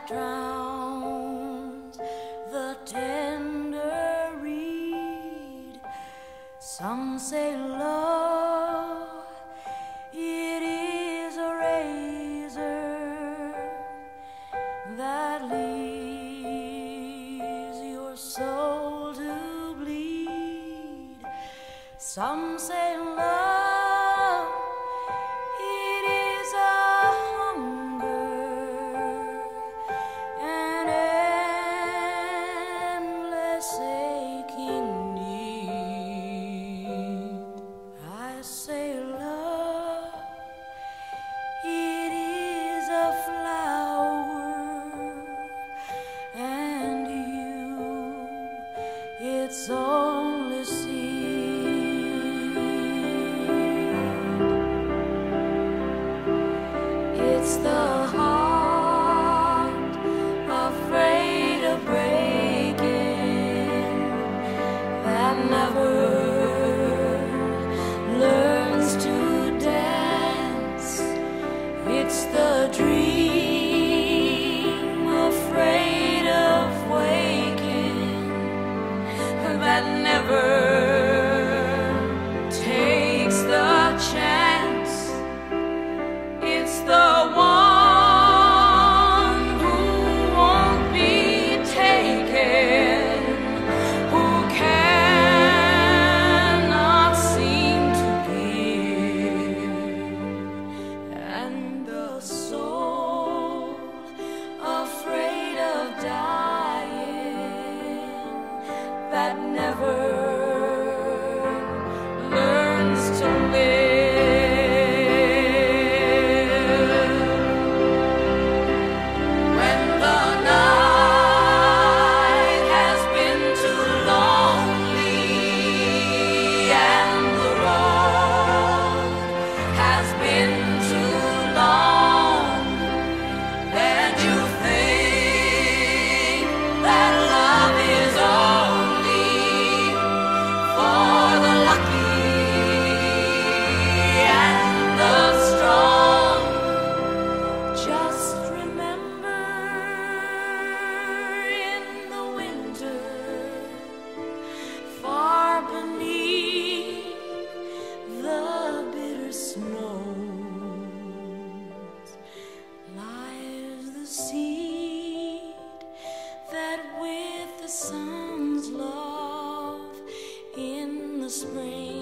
that drowns the tender reed. Some say love, it is a razor that leaves your soul to bleed. Some say love, it is a hunger, an endless aching need. I say love, it is a flower, and you, it's only seed. It's the heart afraid of breaking that never learns to dance. It's the dream afraid of waking that never takes the chance. It's the one who won't be taken, who cannot seem to give, and the soul afraid of dying that never learns to live. Snows lies the seed that with the sun's love in the spring